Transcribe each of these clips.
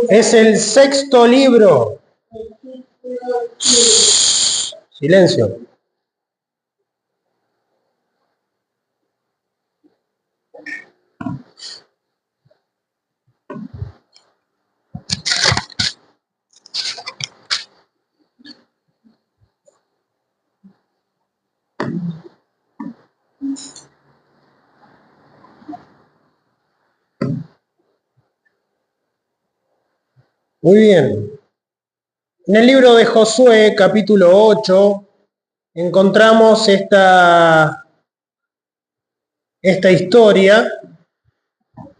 Es el sexto libro. Silencio. Muy bien. En el libro de Josué, capítulo 8, encontramos esta historia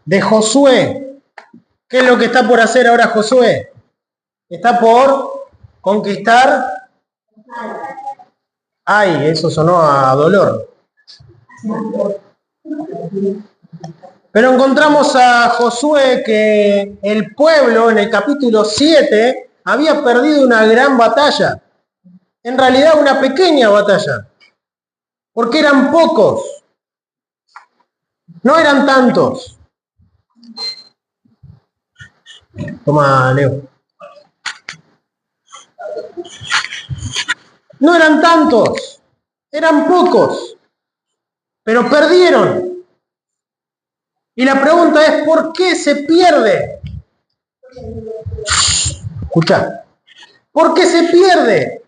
de Josué. ¿Qué es lo que está por hacer ahora Josué? Está por conquistar. Ay, eso sonó a dolor. Pero encontramos a Josué que el pueblo en el capítulo 7 había perdido una gran batalla. En realidad una pequeña batalla. Porque eran pocos. No eran tantos. Toma, Leo. No eran tantos. Eran pocos. Pero perdieron. Y la pregunta es, ¿por qué se pierde? Escuchá. ¿Por qué se pierde?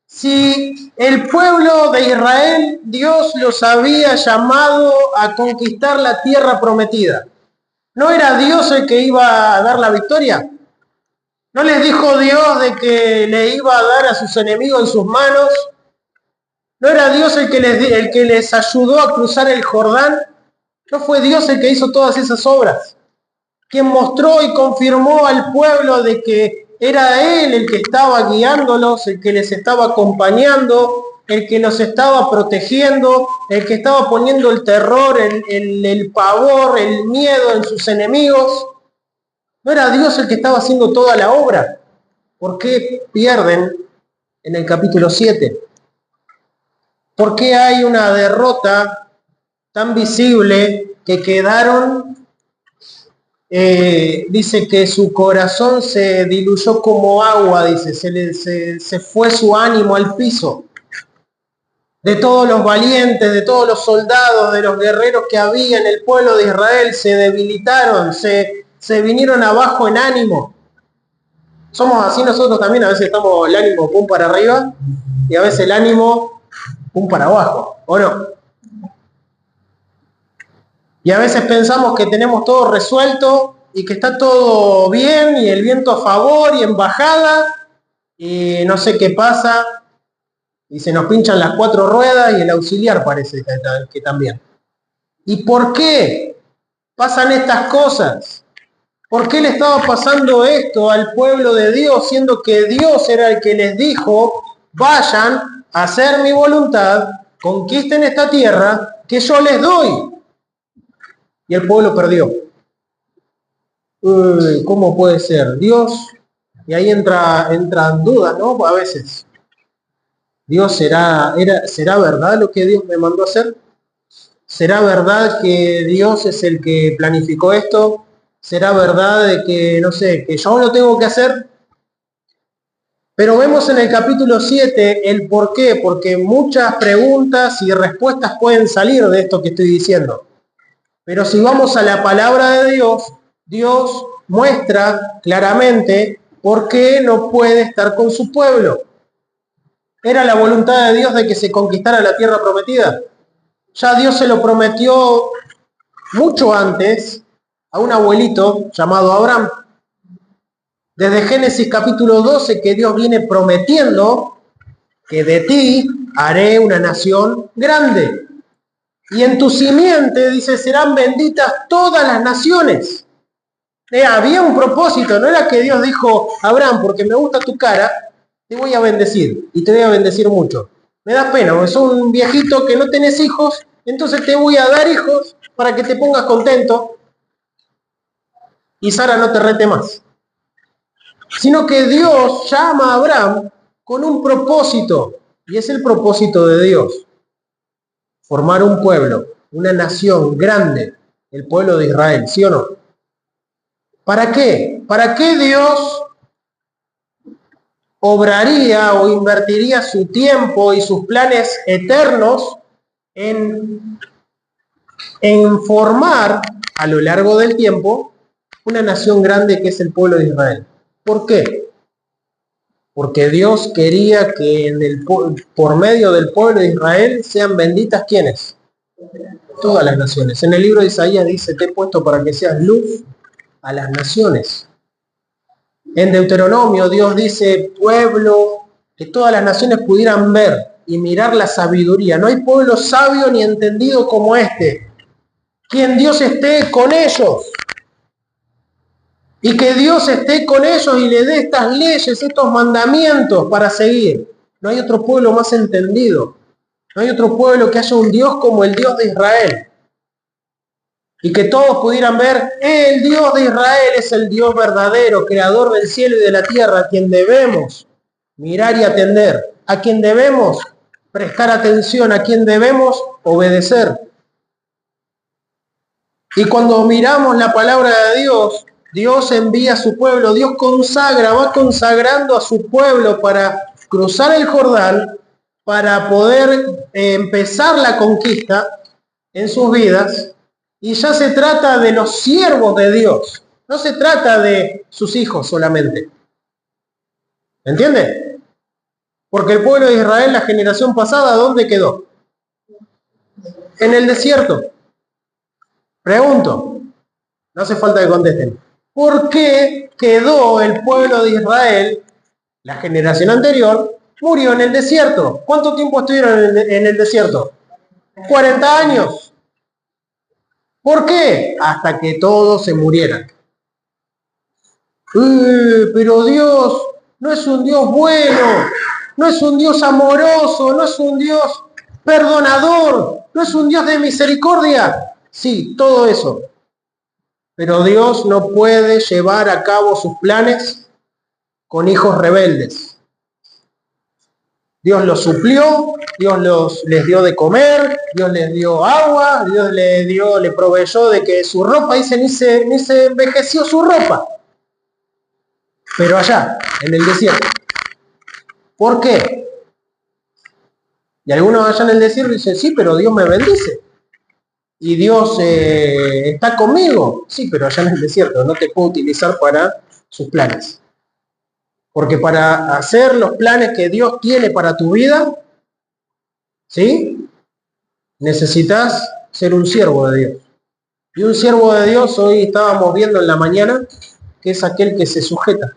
Si el pueblo de Israel, Dios los había llamado a conquistar la tierra prometida. ¿No era Dios el que iba a dar la victoria? ¿No les dijo Dios de que le iba a dar a sus enemigos en sus manos? ¿No era Dios el que les ayudó a cruzar el Jordán? ¿No fue Dios el que hizo todas esas obras? Quien mostró y confirmó al pueblo de que era Él el que estaba guiándolos, el que les estaba acompañando, el que los estaba protegiendo, el que estaba poniendo el terror, el pavor, el miedo en sus enemigos. ¿No era Dios el que estaba haciendo toda la obra? ¿Por qué pierden en el capítulo 7? ¿Por qué hay una derrota tan visible que quedaron? Dice que su corazón se diluyó como agua, dice, se fue su ánimo al piso. De todos los valientes, de todos los soldados, de los guerreros que había en el pueblo de Israel, se debilitaron, se vinieron abajo en ánimo. Somos así nosotros también, a veces estamos el ánimo pum para arriba y a veces el ánimo pum para abajo, ¿o no? Y a veces pensamos que tenemos todo resuelto y que está todo bien y el viento a favor y en bajada y no sé qué pasa y se nos pinchan las 4 ruedas y el auxiliar parece que también. ¿Y por qué pasan estas cosas? ¿Por qué le estaba pasando esto al pueblo de Dios, siendo que Dios era el que les dijo, vayan a hacer mi voluntad, conquisten esta tierra que yo les doy? Y el pueblo perdió. ¿Cómo puede ser? Dios, y ahí entran dudas, ¿no? A veces. ¿Dios será verdad lo que Dios me mandó a hacer? ¿Será verdad que Dios es el que planificó esto? ¿Será verdad de que, no sé, que yo lo tengo que hacer? Pero vemos en el capítulo 7 el por qué, porque muchas preguntas y respuestas pueden salir de esto que estoy diciendo. Pero si vamos a la palabra de Dios, Dios muestra claramente por qué no puede estar con su pueblo. ¿Era la voluntad de Dios de que se conquistara la tierra prometida? Ya Dios se lo prometió mucho antes a un abuelito llamado Abraham. Desde Génesis capítulo 12 que Dios viene prometiendo que de ti haré una nación grande. Y en tu simiente, dice, serán benditas todas las naciones. Había un propósito, no era que Dios dijo, Abraham, porque me gusta tu cara, te voy a bendecir, y te voy a bendecir mucho. Me da pena, porque sos un viejito que no tenés hijos, entonces te voy a dar hijos para que te pongas contento y Sara no te rete más. Sino que Dios llama a Abraham con un propósito, y es el propósito de Dios. Formar un pueblo, una nación grande, el pueblo de Israel, ¿sí o no? ¿Para qué? ¿Para qué Dios obraría o invertiría su tiempo y sus planes eternos en formar a lo largo del tiempo una nación grande que es el pueblo de Israel? ¿Por qué? Porque Dios quería que por medio del pueblo de Israel sean benditas ¿quiénes? Todas las naciones. En el libro de Isaías dice: te he puesto para que seas luz a las naciones. En Deuteronomio Dios dice: pueblo, que todas las naciones pudieran ver y mirar la sabiduría. No hay pueblo sabio ni entendido como este. Quien Dios esté con ellos. Y que Dios esté con ellos y le dé estas leyes, estos mandamientos para seguir. No hay otro pueblo más entendido. No hay otro pueblo que haya un Dios como el Dios de Israel. Y que todos pudieran ver: el Dios de Israel es el Dios verdadero, creador del cielo y de la tierra, a quien debemos mirar y atender, a quien debemos prestar atención, a quien debemos obedecer. Y cuando miramos la palabra de Dios, Dios envía a su pueblo, Dios consagra, va consagrando a su pueblo para cruzar el Jordán, para poder empezar la conquista en sus vidas. Y ya se trata de los siervos de Dios, no se trata de sus hijos solamente. ¿Entiende? Porque el pueblo de Israel, la generación pasada, ¿dónde quedó? En el desierto. Pregunto, no hace falta que contesten. ¿Por qué quedó el pueblo de Israel, la generación anterior, murió en el desierto? ¿Cuánto tiempo estuvieron en el desierto? 40 años. ¿Por qué? Hasta que todos se murieran. Pero Dios no es un Dios bueno, no es un Dios amoroso, no es un Dios perdonador, no es un Dios de misericordia. Sí, todo eso. Pero Dios no puede llevar a cabo sus planes con hijos rebeldes. Dios los suplió, Dios les dio de comer, Dios les dio agua, Dios le proveyó de que su ropa, dice, ni se envejeció su ropa. Pero allá, en el desierto. ¿Por qué? Y algunos allá en el desierto dicen: sí, pero Dios me bendice. Y Dios está conmigo. Sí, pero allá en el desierto no te puedo utilizar para sus planes. Porque para hacer los planes que Dios tiene para tu vida, ¿sí?, necesitas ser un siervo de Dios. Y un siervo de Dios, hoy estábamos viendo en la mañana, que es aquel que se sujeta.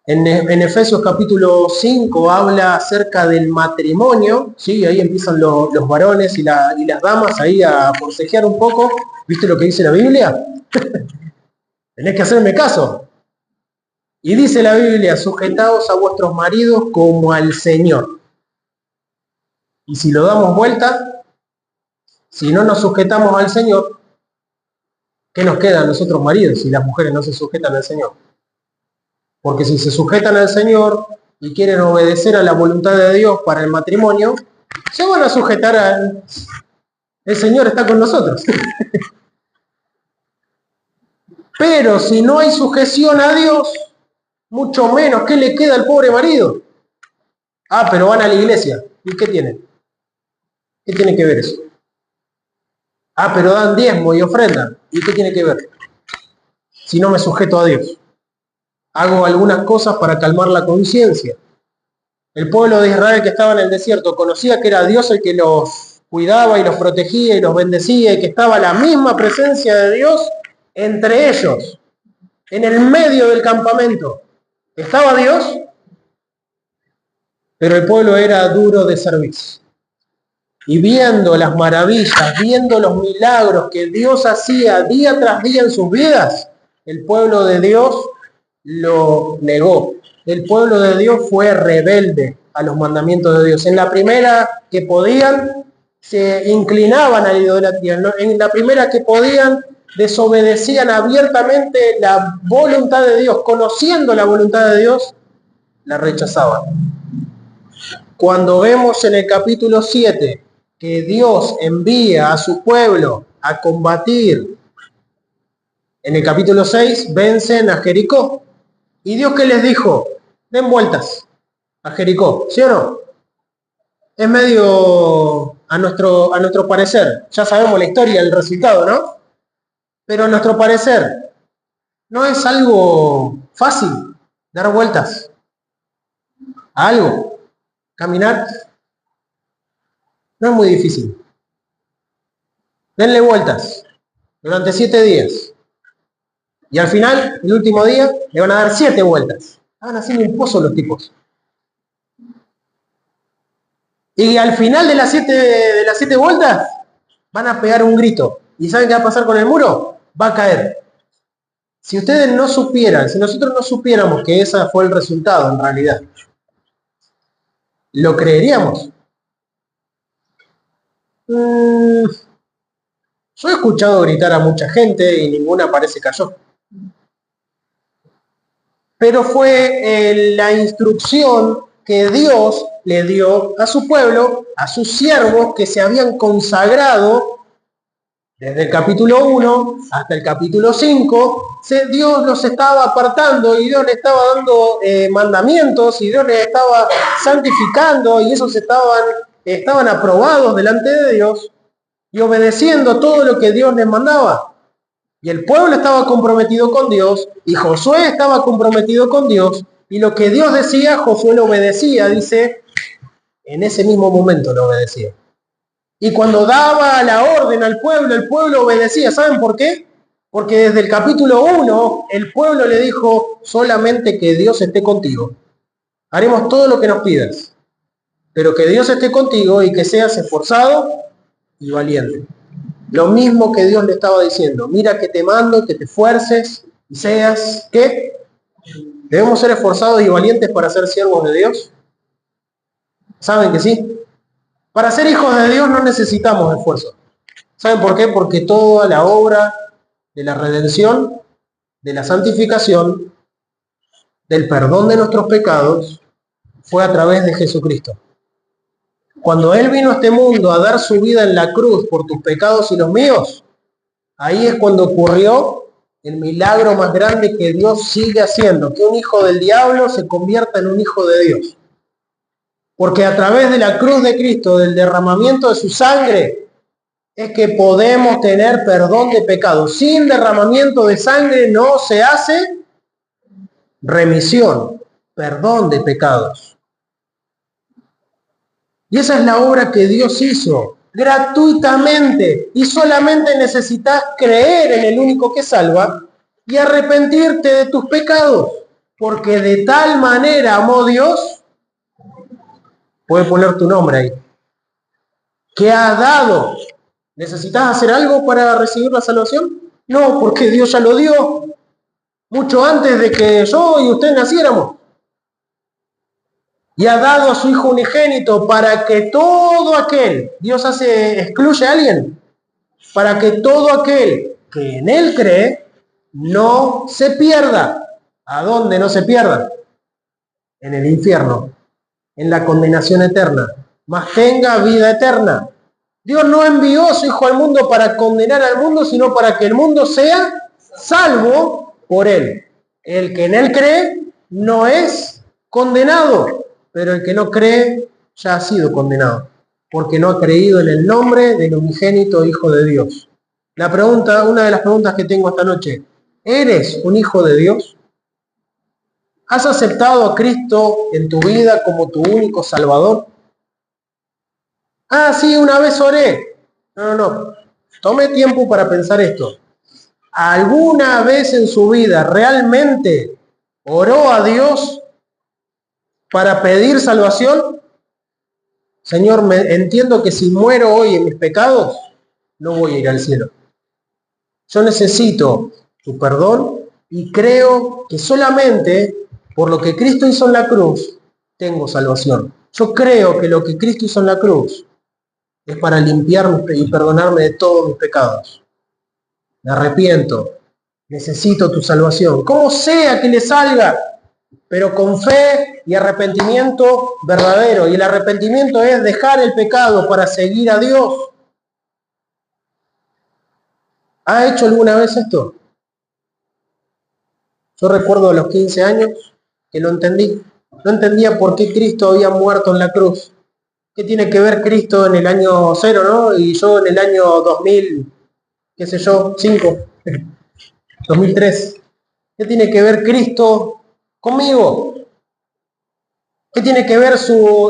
En Efesios capítulo 5 habla acerca del matrimonio, ¿sí? Ahí empiezan los varones y las damas ahí a forcejear un poco. ¿Viste lo que dice la Biblia? Tenés que hacerme caso. Y dice la Biblia: sujetaos a vuestros maridos como al Señor. Y si lo damos vuelta, si no nos sujetamos al Señor, ¿qué nos queda a nosotros maridos si las mujeres no se sujetan al Señor? Porque si se sujetan al Señor y quieren obedecer a la voluntad de Dios para el matrimonio, se van a sujetar al... El Señor está con nosotros. Pero si no hay sujeción a Dios, mucho menos, ¿qué le queda al pobre marido? Ah, pero van a la iglesia. ¿Y qué tienen? ¿Qué tiene que ver eso? Ah, pero dan diezmo y ofrenda. ¿Y qué tiene que ver? Si no me sujeto a Dios. Hago algunas cosas para calmar la conciencia. El pueblo de Israel que estaba en el desierto conocía que era Dios el que los cuidaba y los protegía y los bendecía, y que estaba la misma presencia de Dios entre ellos, en el medio del campamento. Estaba Dios, pero el pueblo era duro de servicio. Y viendo las maravillas, viendo los milagros que Dios hacía día tras día en sus vidas, el pueblo de Dios lo negó. El pueblo de Dios fue rebelde a los mandamientos de Dios. En la primera que podían, se inclinaban a la idolatría. En la primera que podían, desobedecían abiertamente la voluntad de Dios. Conociendo la voluntad de Dios, la rechazaban. Cuando vemos en el capítulo 7 que Dios envía a su pueblo a combatir En el capítulo 6 vencen a Jericó. ¿Y Dios qué les dijo? Den vueltas a Jericó, ¿sí o no? Es medio a nuestro parecer. Ya sabemos la historia, el resultado, ¿no? Pero a nuestro parecer, no es algo fácil dar vueltas a algo. Caminar no es muy difícil. Denle vueltas durante 7 días. Y al final, el último día, le van a dar 7 vueltas. Van haciendo un pozo los tipos. Y al final de las 7 vueltas, van a pegar un grito. ¿Y saben qué va a pasar con el muro? Va a caer. Si ustedes no supieran, si nosotros no supiéramos que ese fue el resultado en realidad, ¿lo creeríamos? Yo he escuchado gritar a mucha gente y ninguna parece cayó. Pero fue la instrucción que Dios le dio a su pueblo, a sus siervos que se habían consagrado desde el capítulo 1 hasta el capítulo 5. Dios los estaba apartando y Dios le estaba dando mandamientos y Dios les estaba santificando y esos estaban aprobados delante de Dios y obedeciendo todo lo que Dios les mandaba. Y el pueblo estaba comprometido con Dios, y Josué estaba comprometido con Dios, y lo que Dios decía, Josué lo obedecía, dice, en ese mismo momento lo obedecía. Y cuando daba la orden al pueblo, el pueblo obedecía. ¿Saben por qué? Porque desde el capítulo 1, el pueblo le dijo, solamente que Dios esté contigo. Haremos todo lo que nos pidas, pero que Dios esté contigo y que seas esforzado y valiente. Lo mismo que Dios le estaba diciendo. Mira que te mando, que te esfuerces y seas, ¿qué? ¿Debemos ser esforzados y valientes para ser siervos de Dios? ¿Saben que sí? Para ser hijos de Dios no necesitamos esfuerzo. ¿Saben por qué? Porque toda la obra de la redención, de la santificación, del perdón de nuestros pecados, fue a través de Jesucristo. Cuando Él vino a este mundo a dar su vida en la cruz por tus pecados y los míos, ahí es cuando ocurrió el milagro más grande que Dios sigue haciendo, que un hijo del diablo se convierta en un hijo de Dios. Porque a través de la cruz de Cristo, del derramamiento de su sangre, es que podemos tener perdón de pecados. Sin derramamiento de sangre no se hace remisión, perdón de pecados. Y esa es la obra que Dios hizo gratuitamente, y solamente necesitas creer en el único que salva y arrepentirte de tus pecados, porque de tal manera amó Dios, puede poner tu nombre ahí, que ha dado. ¿Necesitas hacer algo para recibir la salvación? No, porque Dios ya lo dio mucho antes de que yo y usted naciéramos. Y ha dado a su Hijo unigénito para que todo aquel, Dios excluye a alguien, para que todo aquel que en Él cree no se pierda. ¿A dónde no se pierda? En el infierno, en la condenación eterna, mas tenga vida eterna. Dios no envió a su Hijo al mundo para condenar al mundo, sino para que el mundo sea salvo por Él. El que en Él cree no es condenado, pero el que no cree ya ha sido condenado, porque no ha creído en el nombre del unigénito Hijo de Dios. Una de las preguntas que tengo esta noche, ¿eres un hijo de Dios? ¿Has aceptado a Cristo en tu vida como tu único Salvador? Ah, sí, una vez oré. No. Tome tiempo para pensar esto. ¿Alguna vez en su vida realmente oró a Dios para pedir salvación? Señor, entiendo que si muero hoy en mis pecados, no voy a ir al cielo. Yo necesito tu perdón y creo que solamente por lo que Cristo hizo en la cruz, tengo salvación. Yo creo que lo que Cristo hizo en la cruz es para limpiarme y perdonarme de todos mis pecados. Me arrepiento, necesito tu salvación, como sea que le salga, pero con fe y arrepentimiento verdadero. Y el arrepentimiento es dejar el pecado para seguir a Dios. ¿Ha hecho alguna vez esto? Yo recuerdo a los 15 años que lo entendí. No entendía por qué Cristo había muerto en la cruz. ¿Qué tiene que ver Cristo en el año 0, no? Y yo en el año 2000, qué sé yo, 5, 2003. ¿Qué tiene que ver Cristo conmigo? ¿Qué tiene que ver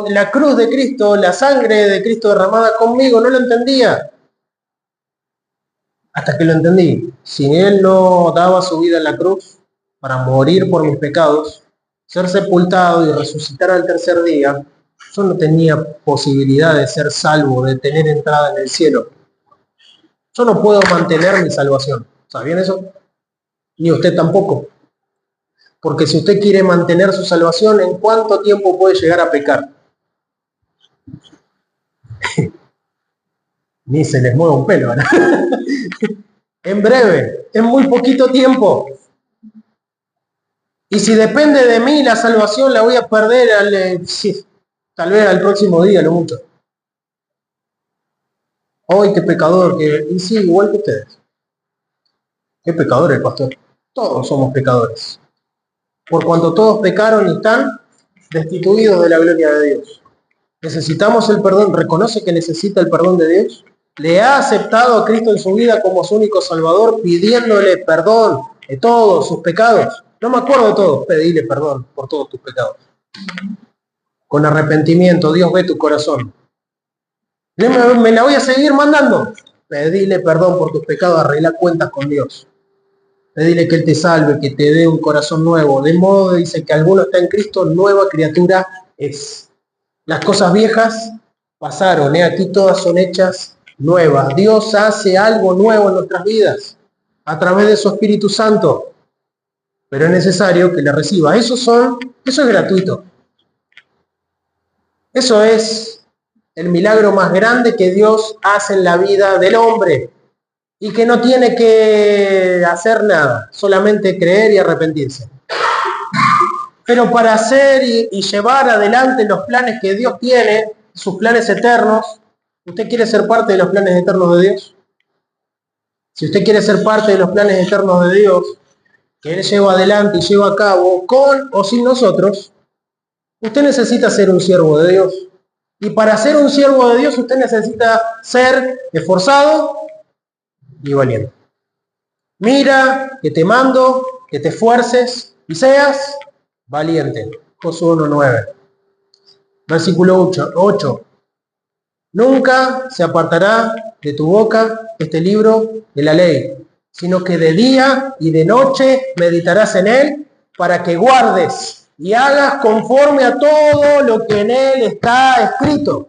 la cruz de Cristo, la sangre de Cristo derramada conmigo? No lo entendía. Hasta que lo entendí. Si Él no daba su vida en la cruz para morir por mis pecados, ser sepultado y resucitar al tercer día, yo no tenía posibilidad de ser salvo, de tener entrada en el cielo. Yo no puedo mantener mi salvación. ¿Sabían eso? Ni usted tampoco. Porque si usted quiere mantener su salvación, ¿en cuánto tiempo puede llegar a pecar? Ni se les mueve un pelo, ¿verdad? En breve, en muy poquito tiempo. Y si depende de mí, la salvación la voy a perder tal vez al próximo día, lo mucho. ¡Ay, qué pecador! Y sí, igual que ustedes. ¿Qué pecador el pastor? Todos somos pecadores. Por cuanto todos pecaron y están destituidos de la gloria de Dios. Necesitamos el perdón. ¿Reconoce que necesita el perdón de Dios? ¿Le ha aceptado a Cristo en su vida como su único Salvador, pidiéndole perdón de todos sus pecados? No me acuerdo de todos. Pedile perdón por todos tus pecados. Con arrepentimiento, Dios ve tu corazón. ¿Me la voy a seguir mandando? Pedile perdón por tus pecados, arregla cuentas con Dios. Pedile que Él te salve, que te dé un corazón nuevo. De modo, dice, que alguno está en Cristo, nueva criatura es. Las cosas viejas pasaron, aquí todas son hechas nuevas. Dios hace algo nuevo en nuestras vidas a través de su Espíritu Santo. Pero es necesario que le reciba. Eso es gratuito. Eso es el milagro más grande que Dios hace en la vida del hombre. Y que no tiene que hacer nada, solamente creer y arrepentirse. Pero para hacer y llevar adelante los planes que Dios tiene, sus planes eternos, ¿usted quiere ser parte de los planes eternos de Dios? Si usted quiere ser parte de los planes eternos de Dios, que Él lleva adelante y lleva a cabo, con o sin nosotros, usted necesita ser un siervo de Dios. Y para ser un siervo de Dios, usted necesita ser esforzado y valiente. Mira, que te mando, que te esfuerces y seas valiente. Josué 1:9. Versículo 8. Nunca se apartará de tu boca este libro de la ley, sino que de día y de noche meditarás en él para que guardes y hagas conforme a todo lo que en él está escrito.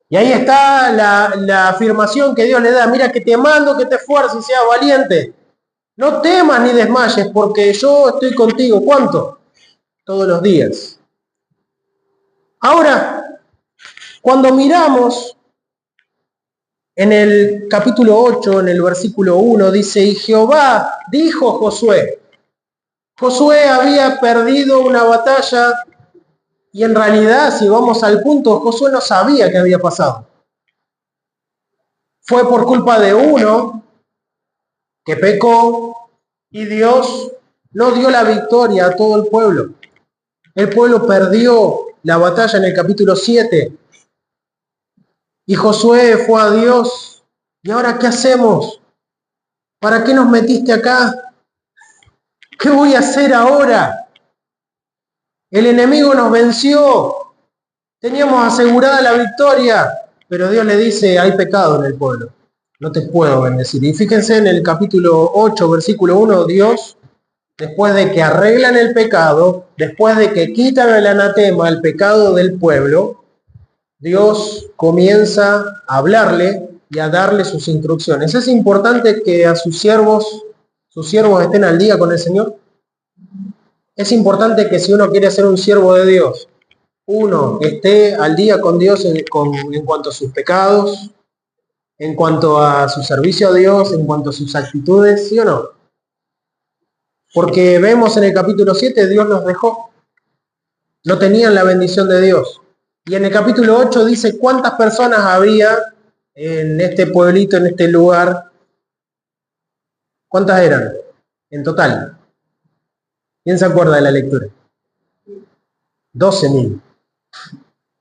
Y ahí está la afirmación que Dios le da. Mira, que te mando que te esfuerces y seas valiente. No temas ni desmayes, porque yo estoy contigo. ¿Cuánto? Todos los días. Ahora, cuando miramos en el capítulo 8, en el versículo 1, dice, y Jehová dijo a Josué. Josué había perdido una batalla y en realidad, si vamos al punto, Josué no sabía qué había pasado. Fue por culpa de uno que pecó y Dios no dio la victoria a todo el pueblo. El pueblo perdió la batalla en el capítulo 7. Y Josué fue a Dios. ¿Y ahora qué hacemos? ¿Para qué nos metiste acá? ¿Qué voy a hacer ahora? El enemigo nos venció. Teníamos asegurada la victoria. Pero Dios le dice, hay pecado en el pueblo. No te puedo bendecir. Y fíjense en el capítulo 8, versículo 1, Dios, después de que arreglan el pecado, después de que quitan el anatema, el pecado del pueblo, Dios comienza a hablarle y a darle sus instrucciones. Es importante que a sus siervos estén al día con el Señor. Es importante que si uno quiere ser un siervo de Dios, uno esté al día con Dios en cuanto a sus pecados, en cuanto a su servicio a Dios, en cuanto a sus actitudes, ¿sí o no? Porque vemos en el capítulo 7, Dios los dejó. No tenían la bendición de Dios. Y en el capítulo 8 dice cuántas personas había en este pueblito, en este lugar. ¿Cuántas eran en total? ¿Quién se acuerda de la lectura? 12.000.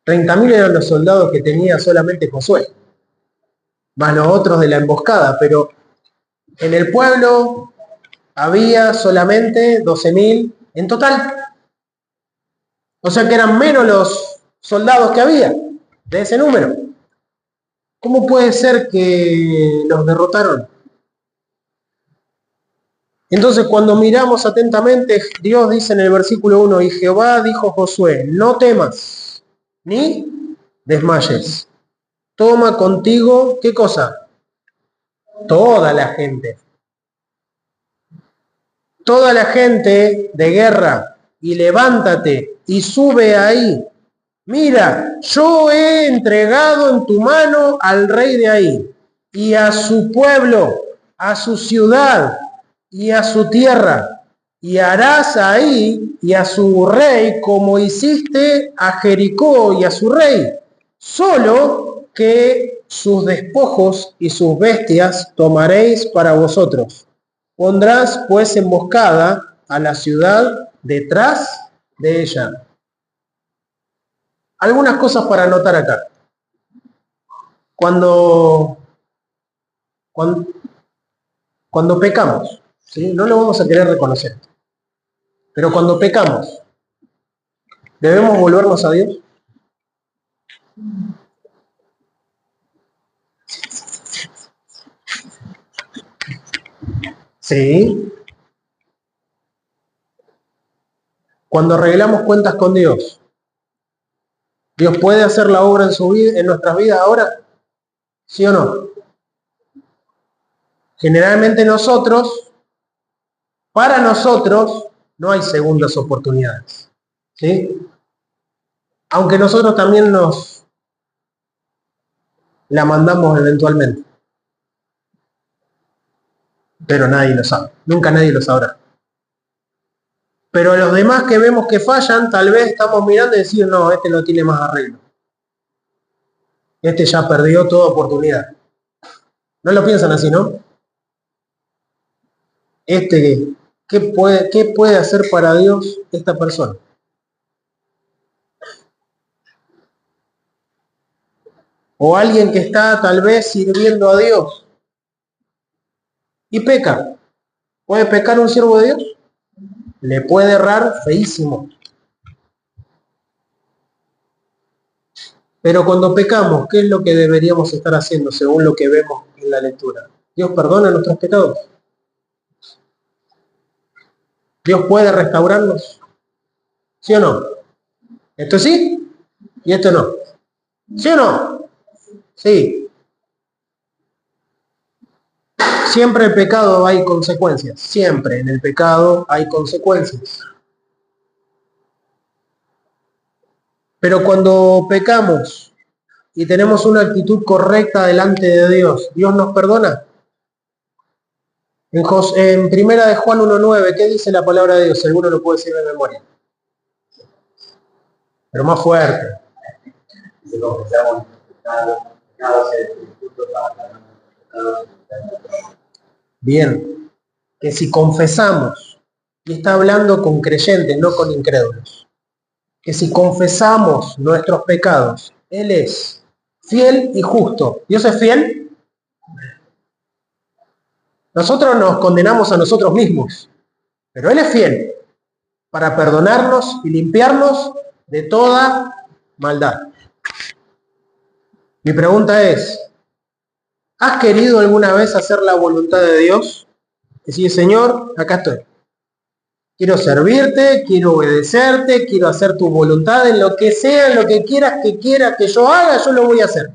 30.000 eran los soldados que tenía solamente Josué, más los otros de la emboscada, pero en el pueblo había solamente 12.000 en total. O sea que eran menos los soldados que había de ese número. ¿Cómo puede ser que los derrotaron? Entonces, cuando miramos atentamente, Dios dice en el versículo 1, y Jehová dijo a Josué, no temas, ni desmayes. Toma contigo, ¿qué cosa? Toda la gente. Toda la gente de guerra, y levántate, y sube ahí. Mira, yo he entregado en tu mano al rey de ahí, y a su pueblo, a su ciudad, y a su tierra, y harás ahí y a su rey como hiciste a Jericó y a su rey, solo que sus despojos y sus bestias tomaréis para vosotros. Pondrás pues emboscada a la ciudad detrás de ella. Algunas cosas para anotar acá. Cuando pecamos, ¿sí? No lo vamos a querer reconocer, pero cuando pecamos, ¿debemos volvernos a Dios? Sí. Cuando arreglamos cuentas con Dios, ¿Dios puede hacer la obra en su vida, en nuestras vidas ahora? ¿Sí o no? Generalmente para nosotros, no hay segundas oportunidades. ¿Sí? Aunque nosotros también nos la mandamos eventualmente. Pero nadie lo sabe. Nunca nadie lo sabrá. Pero a los demás que vemos que fallan, tal vez estamos mirando y decir, no, este no tiene más arreglo. Este ya perdió toda oportunidad. No lo piensan así, ¿no? ¿Qué puede hacer para Dios esta persona? O alguien que está tal vez sirviendo a Dios y peca. ¿Puede pecar un siervo de Dios? Le puede errar feísimo. Pero cuando pecamos, ¿qué es lo que deberíamos estar haciendo según lo que vemos en la lectura? ¿Dios perdona nuestros pecados? ¿Dios puede restaurarnos? ¿Sí o no? Esto sí y esto no. ¿Sí o no? Sí. Siempre en el pecado hay consecuencias. Siempre en el pecado hay consecuencias. Pero cuando pecamos y tenemos una actitud correcta delante de Dios, ¿Dios nos perdona? En primera de Juan 1.9, ¿qué dice la palabra de Dios? Si alguno lo puede decir de memoria. Pero más fuerte. Bien. Que si confesamos, y está hablando con creyentes, no con incrédulos, que si confesamos nuestros pecados, Él es fiel y justo. ¿Dios es fiel? Nosotros nos condenamos a nosotros mismos, pero Él es fiel para perdonarnos y limpiarnos de toda maldad. Mi pregunta es, ¿has querido alguna vez hacer la voluntad de Dios? Decir, Señor, acá estoy. Quiero servirte, quiero obedecerte, quiero hacer tu voluntad en lo que sea, en lo que quieras que yo haga, yo lo voy a hacer.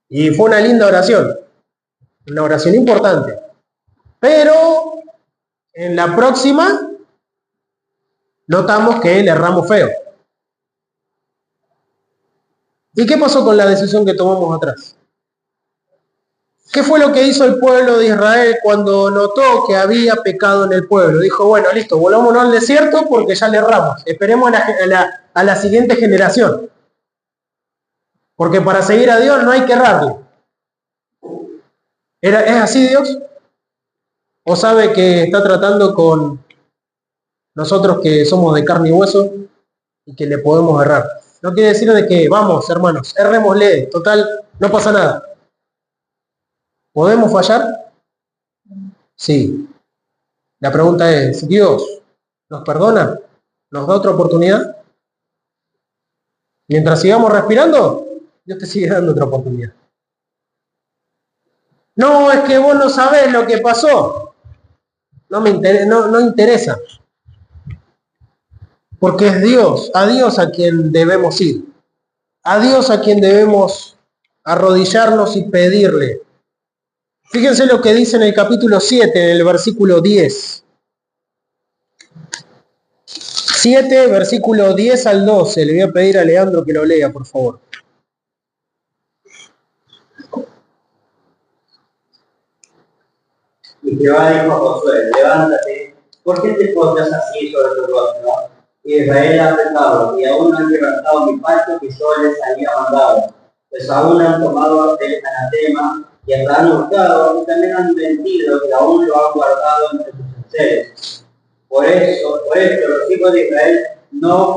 Y fue una linda oración, una oración importante. Pero en la próxima notamos que le erramos feo. ¿Y qué pasó con la decisión que tomamos atrás? ¿Qué fue lo que hizo el pueblo de Israel cuando notó que había pecado en el pueblo? Dijo, bueno, listo, volvámonos al desierto porque ya le erramos. Esperemos a la siguiente generación. Porque para seguir a Dios no hay que errarle. ¿Es así Dios? ¿O sabe que está tratando con nosotros que somos de carne y hueso y que le podemos errar. No quiere decir de que, vamos, hermanos, errémosle, total, no pasa nada. ¿Podemos fallar? Sí. La pregunta es, ¿Dios nos perdona? ¿Nos da otra oportunidad? Mientras sigamos respirando, Dios te sigue dando otra oportunidad. No, es que vos no sabés lo que pasó. No interesa. Porque es Dios, a Dios a quien debemos ir. A Dios a quien debemos arrodillarnos y pedirle. Fíjense lo que dice en el capítulo 7, en el versículo 10. 7, versículo 10 al 12. Le voy a pedir a Leandro que lo lea, por favor. Y Jehová dijo a Josué, levántate, ¿por qué te pondrás así sobre tu rostro? Israel ha pecado, y aún han quebrantado mi pacto que yo les había mandado. Pues aún han tomado el anatema, y hasta han hurtado, y también han mentido, y aún lo han guardado entre sus enseres. Por esto, los hijos de Israel no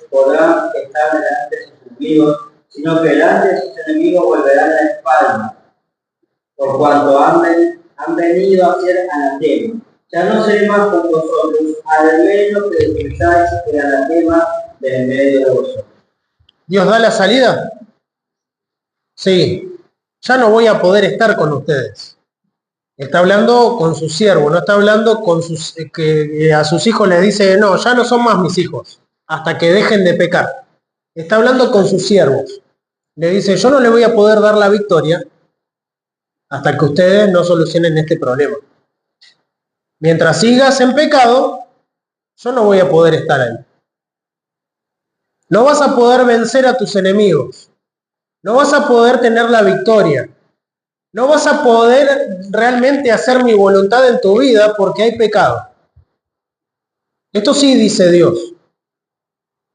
podrán estar delante de sus enemigos, sino que delante de sus enemigos volverán la espalda, por cuanto han venido a ser anatema. Ya no seré más con vosotros, al menos que desprezáis el anatema del medio de vosotros. ¿Dios da la salida? Sí. Ya no voy a poder estar con ustedes. Está hablando con su siervo, no está hablando con que a sus hijos les dice, no, ya no son más mis hijos, hasta que dejen de pecar. Está hablando con sus siervos. Le dice, yo no le voy a poder dar la victoria hasta que ustedes no solucionen este problema. Mientras sigas en pecado, yo no voy a poder estar ahí. No vas a poder vencer a tus enemigos. No vas a poder tener la victoria. No vas a poder realmente hacer mi voluntad en tu vida porque hay pecado. Esto sí dice Dios.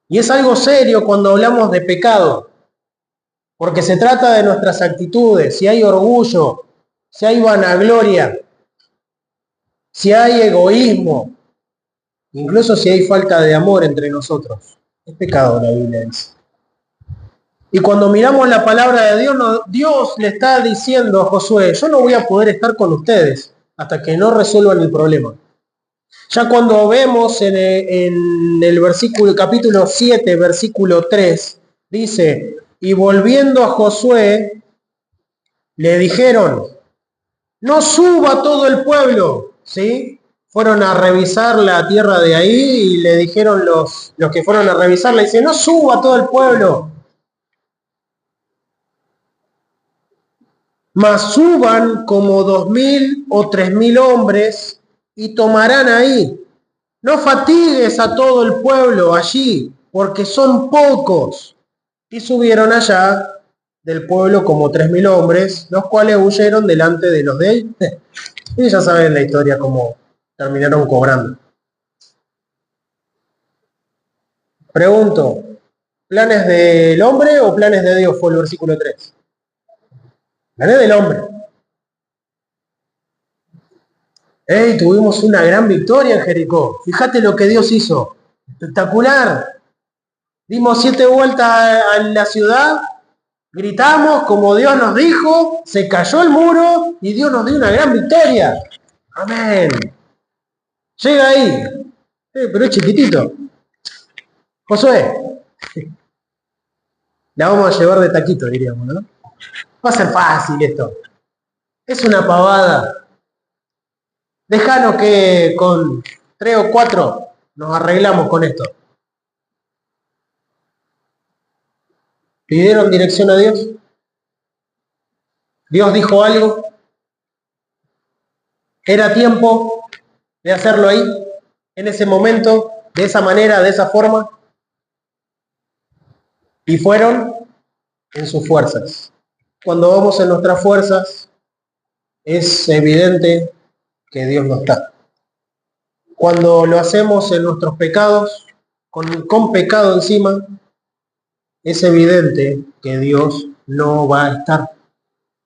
Y es algo serio cuando hablamos de pecado, porque se trata de nuestras actitudes, si hay orgullo, si hay vanagloria, si hay egoísmo, incluso si hay falta de amor entre nosotros. Es pecado, la Biblia dice. Y cuando miramos la palabra de Dios, Dios le está diciendo a Josué, yo no voy a poder estar con ustedes hasta que no resuelvan el problema. Ya cuando vemos en el versículo, capítulo 7, versículo 3, dice, y volviendo a Josué, le dijeron, no suba todo el pueblo, ¿sí? Fueron a revisar la tierra de ahí y le dijeron los que fueron a revisarla, dice, no suba todo el pueblo, mas suban como 2.000 o 3.000 hombres y tomarán ahí. No fatigues a todo el pueblo allí, porque son pocos. Y subieron allá del pueblo como 3.000 hombres, los cuales huyeron delante de los de él. Y ya saben la historia cómo terminaron cobrando. Pregunto, ¿planes del hombre o planes de Dios? Fue el versículo 3. Planes del hombre. ¡Ey! Tuvimos una gran victoria en Jericó. Fíjate lo que Dios hizo. Espectacular. Dimos 7 vueltas a la ciudad, gritamos como Dios nos dijo, se cayó el muro y Dios nos dio una gran victoria. Amén. Llega ahí. Pero es chiquitito. Josué. La vamos a llevar de taquito, diríamos, ¿no? Va a ser fácil esto. Es una pavada. Déjanos que con 3 o 4 nos arreglamos con esto. ¿Pidieron dirección a Dios? ¿Dios dijo algo? ¿Era tiempo de hacerlo ahí, en ese momento, de esa manera, de esa forma? Y fueron en sus fuerzas. Cuando vamos en nuestras fuerzas, es evidente que Dios no está. Cuando lo hacemos en nuestros pecados, con pecado encima, es evidente que Dios no va a estar.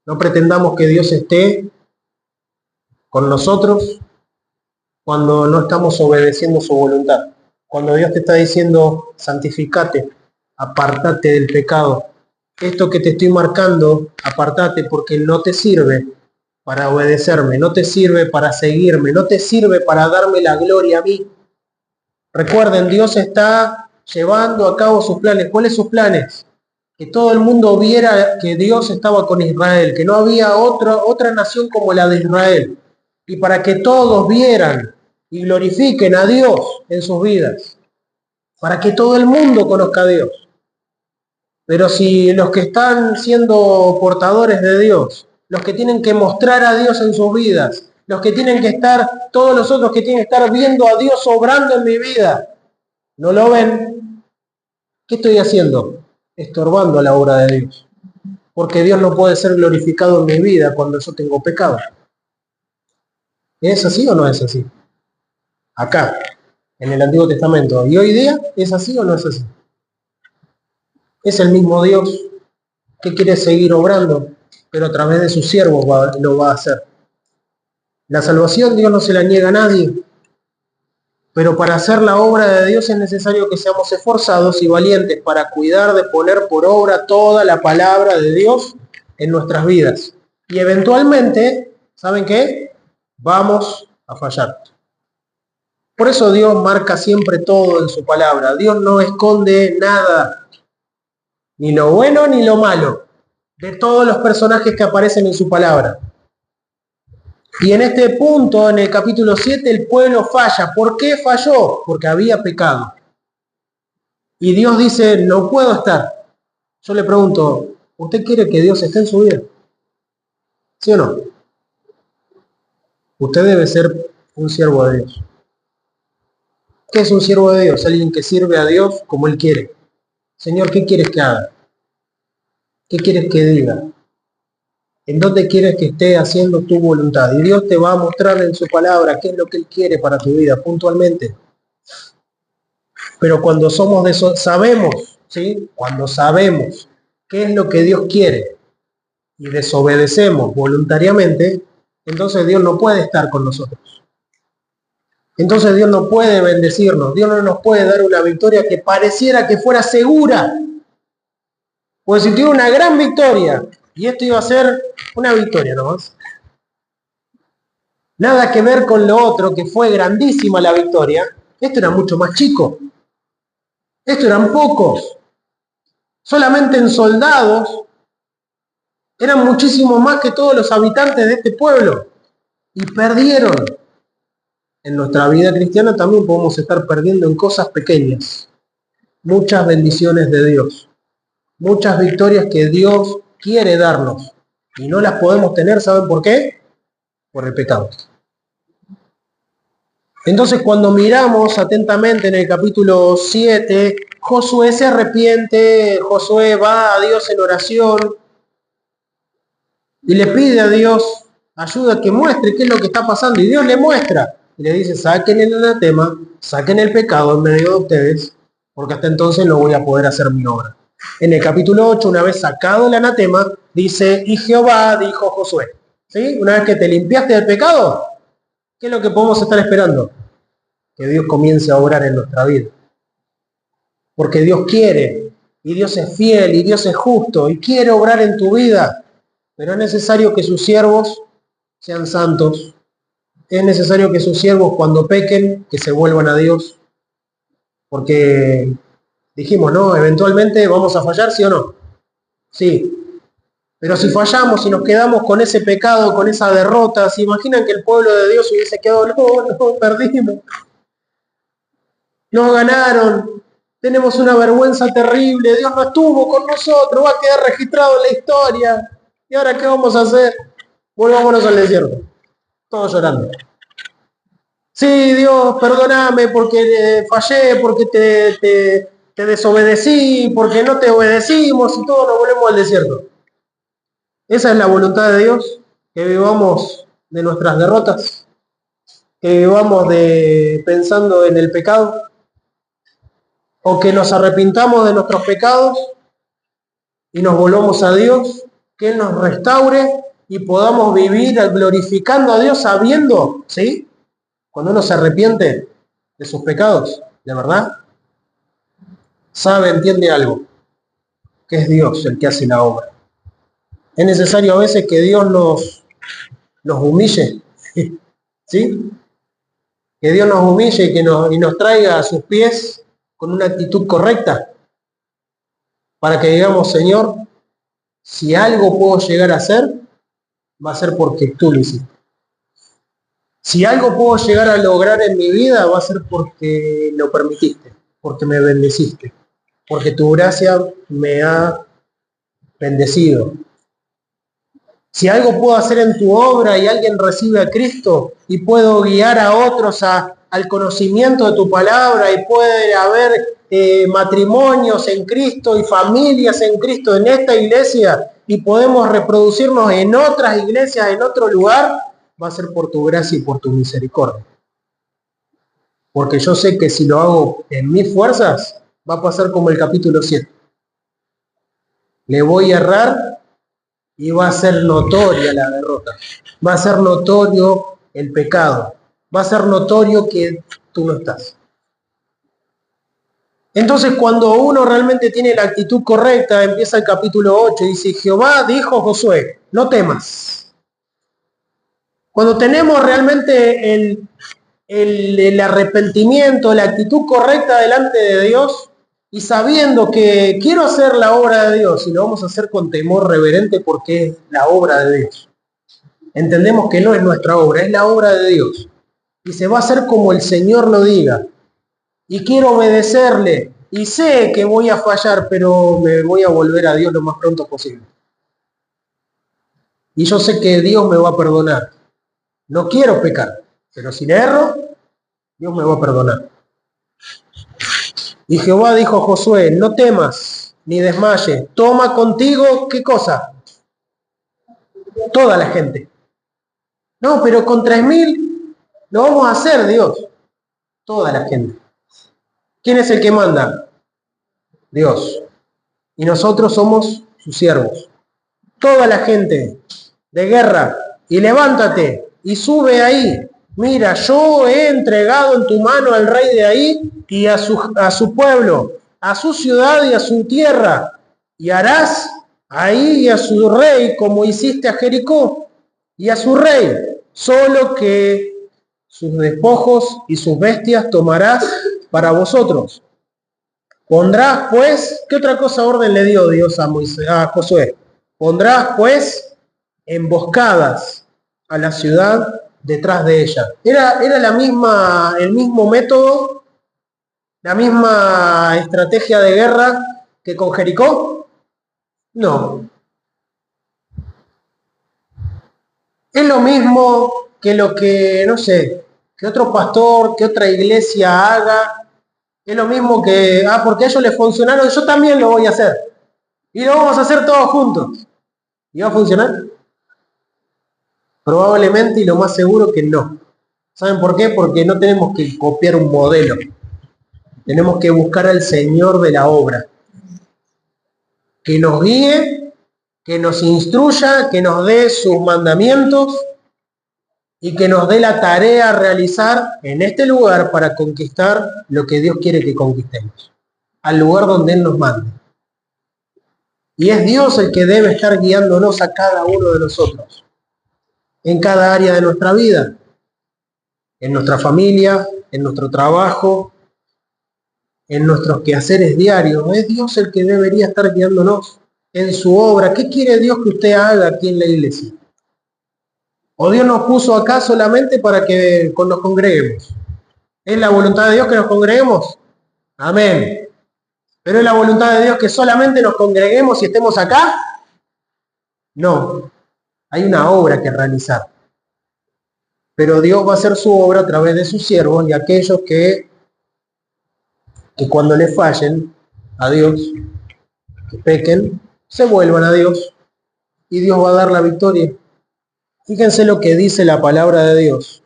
No pretendamos que Dios esté con nosotros cuando no estamos obedeciendo su voluntad. Cuando Dios te está diciendo, santificate, apartate del pecado. Esto que te estoy marcando, apartate porque no te sirve para obedecerme, no te sirve para seguirme, no te sirve para darme la gloria a mí. Recuerden, Dios está llevando a cabo sus planes. ¿Cuáles sus planes? Que todo el mundo viera que Dios estaba con Israel, que no había otra nación como la de Israel. Y para que todos vieran y glorifiquen a Dios en sus vidas. Para que todo el mundo conozca a Dios. Pero si los que están siendo portadores de Dios, los que tienen que mostrar a Dios en sus vidas, los que tienen que estar, todos los otros que tienen que estar viendo a Dios obrando en mi vida, no lo ven, ¿qué estoy haciendo? Estorbando la obra de Dios. Porque Dios no puede ser glorificado en mi vida cuando yo tengo pecado. ¿Es así o no es así? Acá, en el Antiguo Testamento. ¿Y hoy día es así o no es así? Es el mismo Dios que quiere seguir obrando, pero a través de sus siervos lo va a hacer. La salvación Dios no se la niega a nadie, pero para hacer la obra de Dios es necesario que seamos esforzados y valientes para cuidar de poner por obra toda la palabra de Dios en nuestras vidas. Y eventualmente, ¿saben qué? Vamos a fallar. Por eso Dios marca siempre todo en su palabra. Dios no esconde nada, ni lo bueno ni lo malo, de todos los personajes que aparecen en su palabra. Y en este punto, en el capítulo 7, el pueblo falla. ¿Por qué falló? Porque había pecado. Y Dios dice, no puedo estar. Yo le pregunto, ¿usted quiere que Dios esté en su vida? ¿Sí o no? Usted debe ser un siervo de Dios. ¿Qué es un siervo de Dios? Alguien que sirve a Dios como Él quiere. Señor, ¿qué quieres que haga? ¿Qué quieres que diga? ¿En dónde quieres que esté haciendo tu voluntad? Y Dios te va a mostrar en su palabra qué es lo que Él quiere para tu vida, puntualmente. Pero cuando somos de eso, sabemos, ¿sí? Cuando sabemos qué es lo que Dios quiere y desobedecemos voluntariamente, entonces Dios no puede estar con nosotros. Entonces Dios no puede bendecirnos, Dios no nos puede dar una victoria que pareciera que fuera segura. Pues si tuviera una gran victoria, y esto iba a ser una victoria nomás, nada que ver con lo otro, que fue grandísima la victoria, esto era mucho más chico. Esto eran pocos. Solamente en soldados eran muchísimo más que todos los habitantes de este pueblo. Y perdieron. En nuestra vida cristiana también podemos estar perdiendo en cosas pequeñas. Muchas bendiciones de Dios. Muchas victorias que Dios quiere darnos. Y no las podemos tener, ¿saben por qué? Por el pecado. Entonces, cuando miramos atentamente en el capítulo 7, Josué se arrepiente, Josué va a Dios en oración y le pide a Dios ayuda que muestre qué es lo que está pasando. Y Dios le muestra y le dice, saquen el anatema, saquen el pecado en medio de ustedes, porque hasta entonces no voy a poder hacer mi obra. En el capítulo 8, una vez sacado el anatema, dice, y Jehová dijo a Josué, ¿sí? Una vez que te limpiaste del pecado, ¿qué es lo que podemos estar esperando? Que Dios comience a obrar en nuestra vida. Porque Dios quiere, y Dios es fiel, y Dios es justo, y quiere obrar en tu vida. Pero es necesario que sus siervos sean santos. Es necesario que sus siervos, cuando pequen, que se vuelvan a Dios. Porque dijimos, ¿no? Eventualmente vamos a fallar, ¿sí o no? Sí. Pero si fallamos y nos quedamos con ese pecado, con esa derrota, ¿se imaginan que el pueblo de Dios hubiese quedado, no, perdimos? Nos ganaron, tenemos una vergüenza terrible, Dios no estuvo con nosotros, va a quedar registrado en la historia. ¿Y ahora qué vamos a hacer? Volvámonos al desierto, todos llorando. Sí, Dios, perdóname porque fallé, porque te desobedecí, porque no te obedecimos y todos nos volvemos al desierto. Esa es la voluntad de Dios, que vivamos de nuestras derrotas, que vivamos pensando en el pecado, o que nos arrepintamos de nuestros pecados y nos volvamos a Dios, que Él nos restaure y podamos vivir glorificando a Dios sabiendo, ¿sí? Cuando uno se arrepiente de sus pecados, de verdad, sabe, entiende algo, que es Dios el que hace la obra. Es necesario a veces que Dios nos humille, ¿sí? Que Dios nos humille y nos traiga a sus pies con una actitud correcta, para que digamos, Señor, si algo puedo llegar a hacer, va a ser porque tú lo hiciste. Si algo puedo llegar a lograr en mi vida, va a ser porque lo permitiste, porque me bendeciste, porque tu gracia me ha bendecido. Si algo puedo hacer en tu obra y alguien recibe a Cristo y puedo guiar a otros al conocimiento de tu palabra y puede haber matrimonios en Cristo y familias en Cristo en esta iglesia y podemos reproducirnos en otras iglesias, en otro lugar, va a ser por tu gracia y por tu misericordia. Porque yo sé que si lo hago en mis fuerzas, va a pasar como el capítulo 7. Le voy a errar y va a ser notoria la derrota. Va a ser notorio el pecado. Va a ser notorio que tú no estás. Entonces, cuando uno realmente tiene la actitud correcta, empieza el capítulo 8 y dice, Jehová dijo a Josué, no temas. Cuando tenemos realmente el arrepentimiento, la actitud correcta delante de Dios y sabiendo que quiero hacer la obra de Dios y lo vamos a hacer con temor reverente porque es la obra de Dios. Entendemos que no es nuestra obra, es la obra de Dios. Y se va a hacer como el Señor lo diga. Y quiero obedecerle. Y sé que voy a fallar, pero me voy a volver a Dios lo más pronto posible. Y yo sé que Dios me va a perdonar. No quiero pecar, pero si le erro, Dios me va a perdonar. Y Jehová dijo a Josué, no temas ni desmayes. Toma contigo, ¿qué cosa? Toda la gente. No, pero con 3.000 lo vamos a hacer, Dios. Toda la gente. ¿Quién es el que manda? Dios. Y nosotros somos sus siervos. Toda la gente de guerra. Y levántate y sube ahí. Mira, yo he entregado en tu mano al rey de ahí y a su pueblo, a su ciudad y a su tierra. Y harás ahí y a su rey como hiciste a Jericó y a su rey. Solo que sus despojos y sus bestias tomarás para vosotros. Pondrás pues, ¿qué otra cosa orden le dio Dios a Josué? Pondrás pues emboscadas a la ciudad detrás de ella. ¿Era el mismo método, la misma estrategia de guerra que con Jericó? No. Es lo mismo que lo que, no sé, que otro pastor, que otra iglesia haga. Es lo mismo que, porque a ellos les funcionaron, yo también lo voy a hacer. Y lo vamos a hacer todos juntos. ¿Y va a funcionar? Probablemente y lo más seguro que no. ¿Saben por qué? Porque no tenemos que copiar un modelo. Tenemos que buscar al Señor de la obra. Que nos guíe, que nos instruya, que nos dé sus mandamientos y que nos dé la tarea a realizar en este lugar para conquistar lo que Dios quiere que conquistemos. Al lugar donde Él nos mande. Y es Dios el que debe estar guiándonos a cada uno de nosotros. En cada área de nuestra vida. En nuestra familia, en nuestro trabajo, en nuestros quehaceres diarios. Es Dios el que debería estar guiándonos en su obra. ¿Qué quiere Dios que usted haga aquí en la iglesia? ¿O Dios nos puso acá solamente para que nos congreguemos? ¿Es la voluntad de Dios que nos congreguemos? Amén. ¿Pero es la voluntad de Dios que solamente nos congreguemos y estemos acá? No. Hay una obra que realizar. Pero Dios va a hacer su obra a través de sus siervos y aquellos que cuando le fallen a Dios, que pequen, se vuelvan a Dios y Dios va a dar la victoria. Fíjense lo que dice la palabra de Dios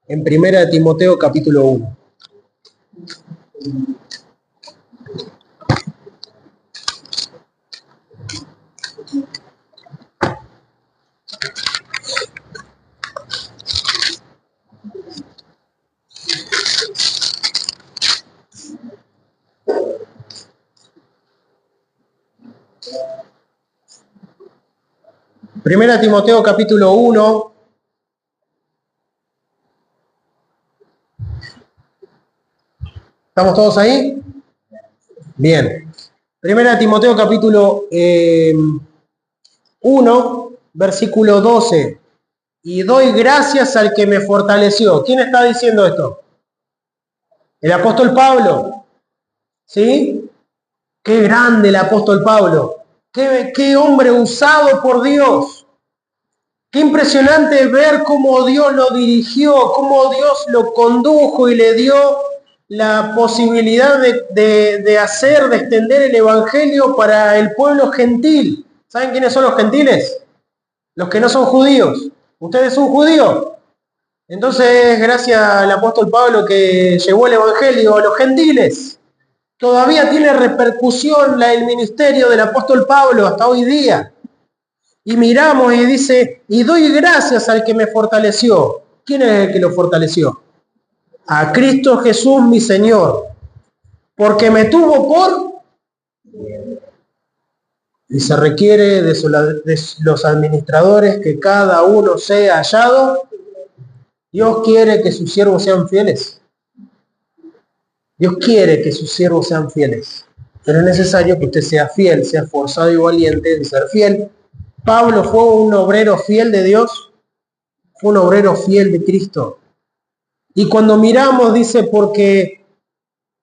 en 1 Timoteo capítulo 1. Primera Timoteo capítulo 1. ¿Estamos todos ahí? Bien. Primera Timoteo capítulo 1, versículo 12. Y doy gracias al que me fortaleció. ¿Quién está diciendo esto? El apóstol Pablo. ¿Sí? Qué grande el apóstol Pablo. Qué hombre usado por Dios. Qué impresionante ver cómo Dios lo dirigió, cómo Dios lo condujo y le dio la posibilidad de extender el evangelio para el pueblo gentil. ¿Saben quiénes son los gentiles? Los que no son judíos. ¿Ustedes son judíos? Entonces, gracias al apóstol Pablo que llevó el evangelio a los gentiles. Todavía tiene repercusión el ministerio del apóstol Pablo hasta hoy día. Y miramos y dice, y doy gracias al que me fortaleció. ¿Quién es el que lo fortaleció? A Cristo Jesús mi Señor. Porque me tuvo por... Y se requiere de los administradores que cada uno sea hallado. Dios quiere que sus siervos sean fieles. Dios quiere que sus siervos sean fieles. Pero es necesario que usted sea fiel, sea forzado y valiente en ser fiel. Pablo fue un obrero fiel de Dios, fue un obrero fiel de Cristo. Y cuando miramos, dice, porque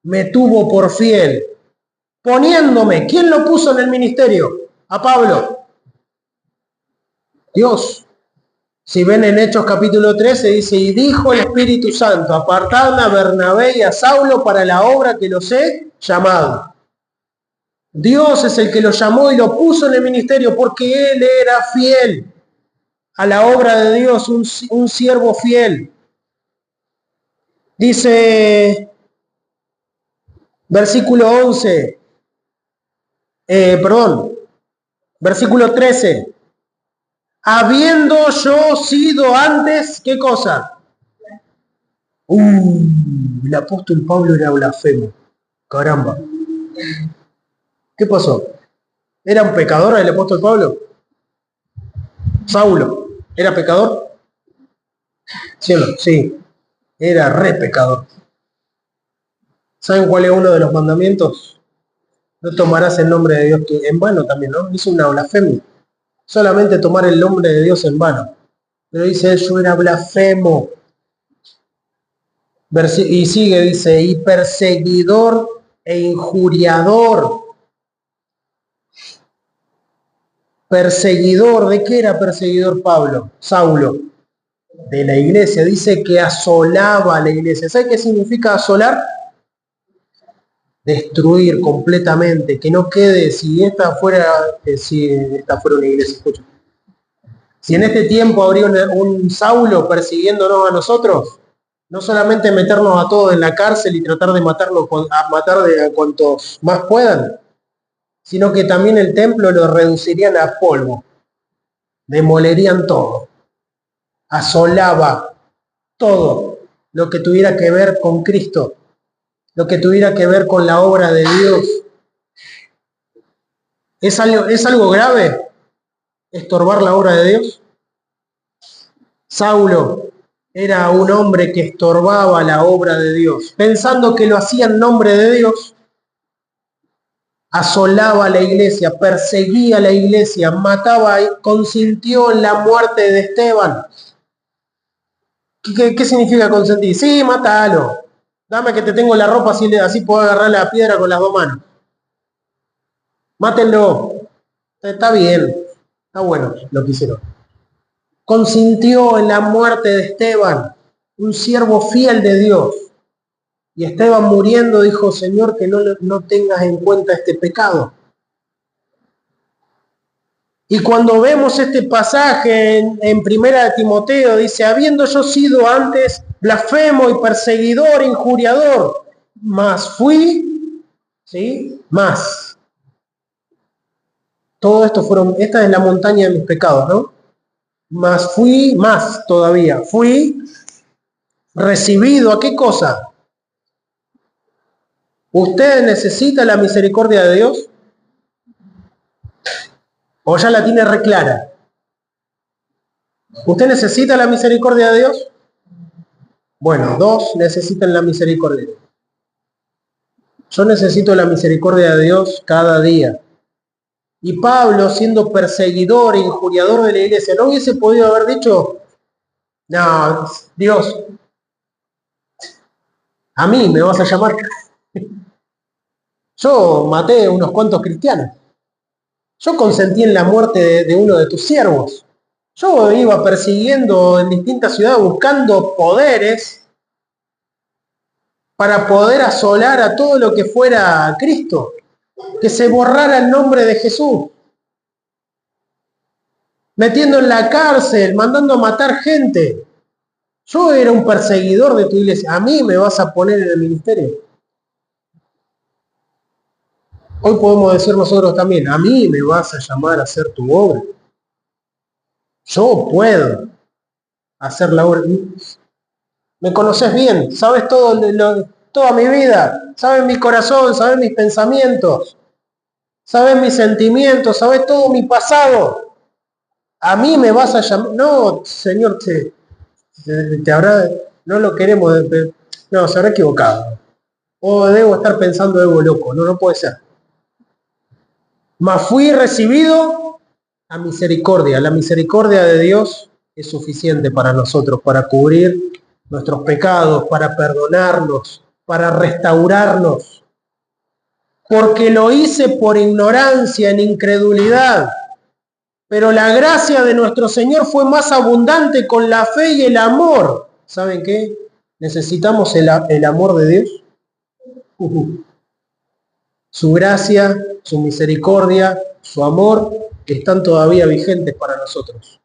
me tuvo por fiel, poniéndome. ¿Quién lo puso en el ministerio? A Pablo. Dios. Si ven en Hechos capítulo 13, dice, y dijo el Espíritu Santo, apartadme a Bernabé y a Saulo para la obra que los he llamado. Dios es el que lo llamó y lo puso en el ministerio porque él era fiel a la obra de Dios, un siervo fiel. Dice, versículo 11, versículo 13. Habiendo yo sido antes, ¿qué cosa? El apóstol Pablo era blasfemo. Caramba. ¿Qué pasó? ¿Era un pecador el apóstol Pablo? Saulo, ¿era pecador? Sí, era re pecador. ¿Saben cuál es uno de los mandamientos? No tomarás el nombre de Dios en vano también, ¿no? Hizo una blasfemia. Solamente tomar el nombre de Dios en vano. Pero dice, yo era blasfemo. Y sigue, dice, y perseguidor e injuriador. Perseguidor, ¿de qué era perseguidor Saulo? De la iglesia. Dice que asolaba a la iglesia. ¿Sabe qué significa asolar? Destruir completamente, que no quede, si esta fuera una iglesia, escucha. Si en este tiempo habría un Saulo persiguiéndonos a nosotros, no solamente meternos a todos en la cárcel y tratar de matar a cuantos más puedan, sino que también el templo lo reducirían a polvo, demolerían todo, asolaba todo lo que tuviera que ver con Cristo, lo que tuviera que ver con la obra de Dios. ¿Es algo grave estorbar la obra de Dios? Saulo era un hombre que estorbaba la obra de Dios, pensando que lo hacía en nombre de Dios. Asolaba a la iglesia, perseguía a la iglesia, mataba y consintió en la muerte de Esteban. ¿Qué significa consentir? Sí, mátalo. Dame que te tengo la ropa, así puedo agarrar la piedra con las dos manos. Mátenlo. Está bien. Está bueno lo que hicieron. Consintió en la muerte de Esteban, un siervo fiel de Dios. Y Esteban muriendo dijo, Señor, que no tengas en cuenta este pecado. Y cuando vemos este pasaje en Primera de Timoteo, dice, habiendo yo sido antes blasfemo y perseguidor, injuriador, mas fui, ¿sí? Más. Todo esto esta es la montaña de mis pecados, ¿no? Mas fui más todavía. Fui recibido, ¿a qué cosa? ¿Usted necesita la misericordia de Dios? ¿O ya la tiene reclara? ¿Usted necesita la misericordia de Dios? Bueno, dos necesitan la misericordia. Yo necesito la misericordia de Dios cada día. Y Pablo, siendo perseguidor e injuriador de la iglesia, ¿no hubiese podido haber dicho, no, Dios, a mí me vas a llamar? Yo maté unos cuantos cristianos. Yo consentí en la muerte de uno de tus siervos. Yo iba persiguiendo en distintas ciudades buscando poderes para poder asolar a todo lo que fuera Cristo. Que se borrara el nombre de Jesús. Metiendo en la cárcel, mandando a matar gente. Yo era un perseguidor de tu iglesia. ¿A mí me vas a poner en el ministerio? Hoy podemos decir nosotros también, a mí me vas a llamar a hacer tu obra. Yo puedo hacer la obra. Me conoces bien, sabes toda mi vida, sabes mi corazón, sabes mis pensamientos, sabes mis sentimientos, sabes todo mi pasado. A mí me vas a llamar. No, Señor, te habrá, no lo queremos, no, se habrá equivocado. O debo estar pensando algo loco, no puede ser. Mas fui recibido a misericordia. La misericordia de Dios es suficiente para nosotros, para cubrir nuestros pecados, para perdonarnos, para restaurarnos. Porque lo hice por ignorancia, en incredulidad. Pero la gracia de nuestro Señor fue más abundante con la fe y el amor. ¿Saben qué? ¿Necesitamos el amor de Dios? Su gracia, su misericordia, su amor, están todavía vigentes para nosotros.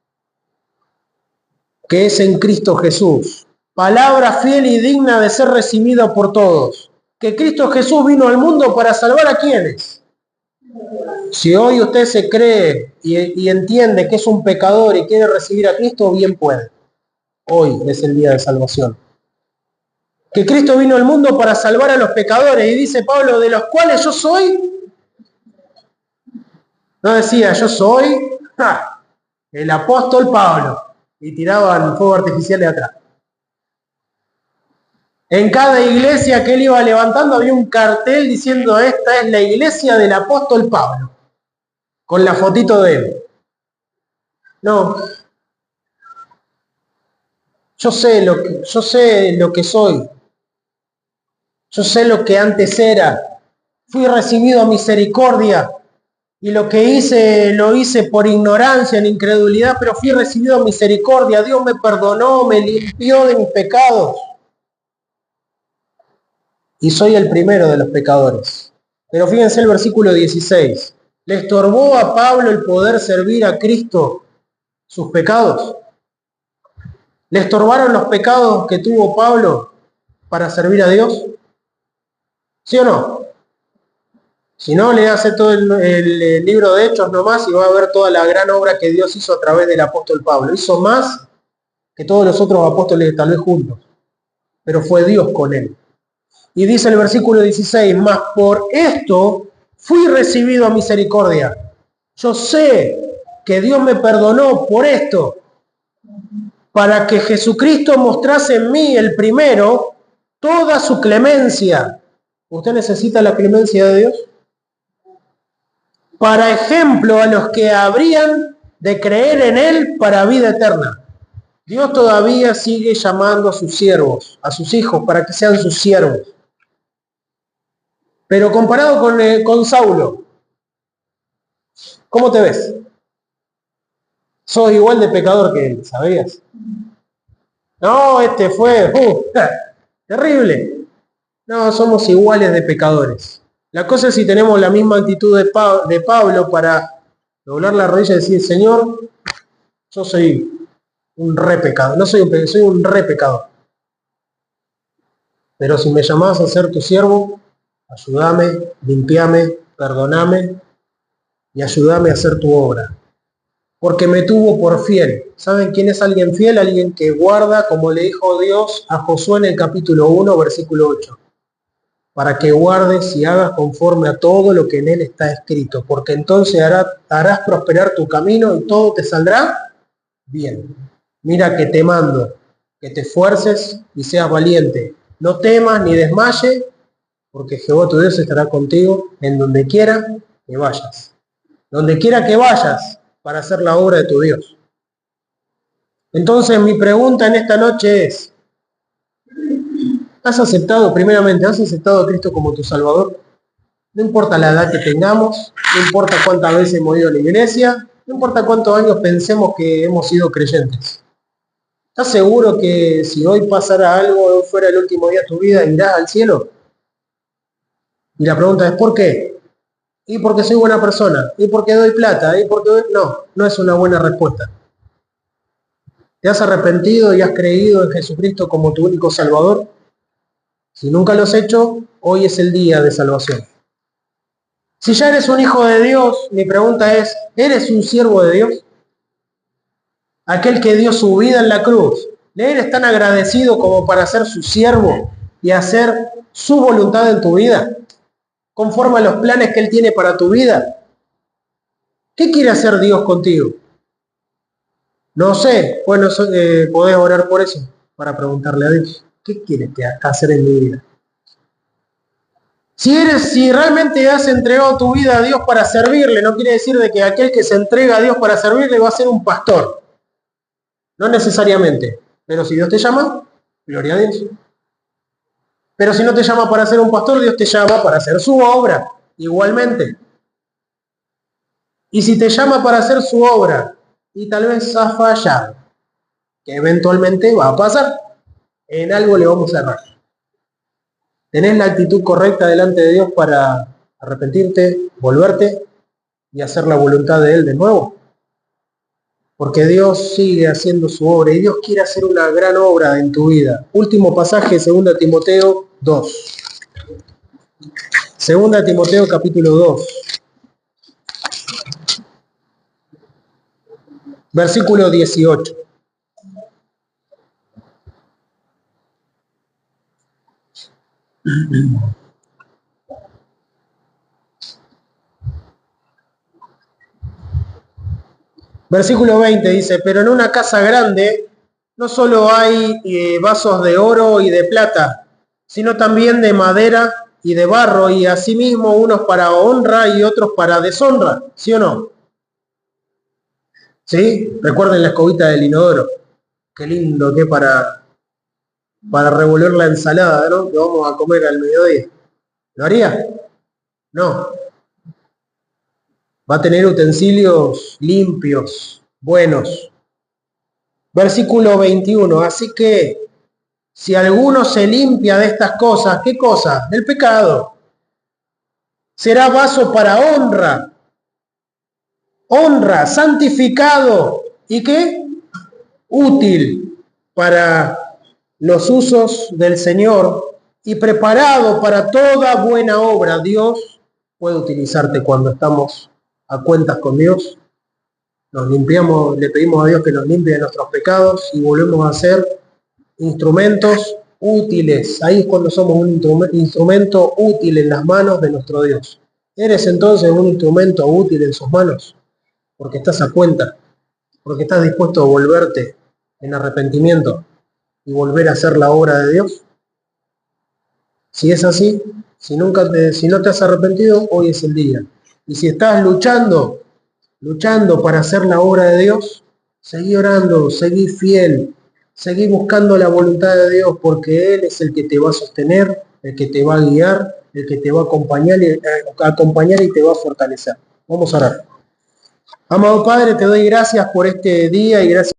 Que es en Cristo Jesús. Palabra fiel y digna de ser recibida por todos. Que Cristo Jesús vino al mundo para salvar a quienes. Si hoy usted se cree y entiende que es un pecador y quiere recibir a Cristo, bien puede. Hoy es el día de salvación. Que Cristo vino al mundo para salvar a los pecadores. Y dice Pablo, de los cuales yo soy. No decía, yo soy el apóstol Pablo. Y tiraban fuego artificial de atrás. En cada iglesia que él iba levantando había un cartel diciendo, esta es la iglesia del apóstol Pablo. Con la fotito de él. No. Yo sé lo que soy. Yo sé lo que antes era. Fui recibido a misericordia. Y lo que hice, lo hice por ignorancia, en incredulidad, pero fui recibido a misericordia. Dios me perdonó, me limpió de mis pecados. Y soy el primero de los pecadores. Pero fíjense el versículo 16. ¿Le estorbó a Pablo el poder servir a Cristo sus pecados? ¿Le estorbaron los pecados que tuvo Pablo para servir a Dios? ¿Sí o no? Si no, le hace todo el libro de Hechos nomás y va a ver toda la gran obra que Dios hizo a través del apóstol Pablo. Hizo más que todos los otros apóstoles tal vez juntos. Pero fue Dios con él. Y dice el versículo 16, mas por esto fui recibido a misericordia. Yo sé que Dios me perdonó por esto, para que Jesucristo mostrase en mí el primero toda su clemencia. ¿Usted necesita la clemencia de Dios? Para ejemplo a los que habrían de creer en Él para vida eterna. Dios todavía sigue llamando a sus siervos, a sus hijos, para que sean sus siervos. Pero comparado con Saulo, ¿cómo te ves? Sos igual de pecador que él, ¿sabías? No, este fue terrible. No, somos iguales de pecadores. La cosa es si tenemos la misma actitud de Pablo para doblar la rodilla y decir, Señor, yo soy un re pecador. No soy un pecador, soy un re pecador. Pero si me llamás a ser tu siervo, ayúdame, limpiame, perdoname y ayúdame a hacer tu obra. Porque me tuvo por fiel. ¿Saben quién es alguien fiel? Alguien que guarda, como le dijo Dios a Josué en el capítulo 1, versículo 8. para que guardes y hagas conforme a todo lo que en él está escrito, porque entonces harás prosperar tu camino y todo te saldrá bien. Mira que te mando, que te esfuerces y seas valiente. No temas ni desmayes, porque Jehová tu Dios estará contigo en donde quiera que vayas. Donde quiera que vayas para hacer la obra de tu Dios. Entonces mi pregunta en esta noche es, ¿has aceptado a Cristo como tu Salvador? No importa la edad que tengamos, no importa cuántas veces hemos ido a la iglesia, no importa cuántos años pensemos que hemos sido creyentes. ¿Estás seguro que si hoy pasara algo, fuera el último día de tu vida, irás al cielo? Y la pregunta es, ¿por qué? Y porque soy buena persona, y porque doy plata, y porque doy... No es una buena respuesta. ¿Te has arrepentido y has creído en Jesucristo como tu único Salvador? Si nunca lo has hecho, hoy es el día de salvación. Si ya eres un hijo de Dios, mi pregunta es, ¿eres un siervo de Dios? Aquel que dio su vida en la cruz, ¿le eres tan agradecido como para ser su siervo y hacer su voluntad en tu vida? Conforme a los planes que Él tiene para tu vida. ¿Qué quiere hacer Dios contigo? No sé, bueno, podés orar por eso, para preguntarle a Dios, ¿qué quieres hacer en mi vida? Si realmente has entregado tu vida a Dios para servirle, no quiere decir de que aquel que se entrega a Dios para servirle va a ser un pastor. No necesariamente. Pero si Dios te llama, gloria a Dios. Pero si no te llama para ser un pastor, Dios te llama para hacer su obra, igualmente. Y si te llama para hacer su obra, y tal vez has fallado, que eventualmente va a pasar, en algo le vamos a errar. ¿Tenés la actitud correcta delante de Dios para arrepentirte, volverte y hacer la voluntad de Él de nuevo? Porque Dios sigue haciendo su obra y Dios quiere hacer una gran obra en tu vida. Último pasaje, 2 Timoteo 2. 2 Timoteo capítulo 2. Versículo 18. Versículo 20 dice, pero en una casa grande no solo hay vasos de oro y de plata, sino también de madera y de barro, y asimismo unos para honra y otros para deshonra, ¿sí o no? ¿Sí? Recuerden la escobita del inodoro. Qué lindo que para revolver la ensalada, ¿no? Que vamos a comer al mediodía. ¿Lo haría? No. Va a tener utensilios limpios, buenos. Versículo 21. Así que si alguno se limpia de estas cosas, ¿qué cosa? El pecado. Será vaso para honra. Honra, santificado. ¿Y qué? Útil para los usos del Señor y preparado para toda buena obra. Dios puede utilizarte cuando estamos a cuentas con Dios. Nos limpiamos, le pedimos a Dios que nos limpie de nuestros pecados y volvemos a ser instrumentos útiles. Ahí es cuando somos un instrumento útil en las manos de nuestro Dios. ¿Eres entonces un instrumento útil en sus manos? Porque estás a cuenta, porque estás dispuesto a volverte en arrepentimiento y volver a hacer la obra de Dios. Si es así, si no te has arrepentido, hoy es el día. Y si estás luchando para hacer la obra de Dios, seguí orando, seguí fiel, seguí buscando la voluntad de Dios, porque Él es el que te va a sostener, el que te va a guiar, el que te va a acompañar y te va a fortalecer. Vamos a orar. Amado Padre, te doy gracias por este día y gracias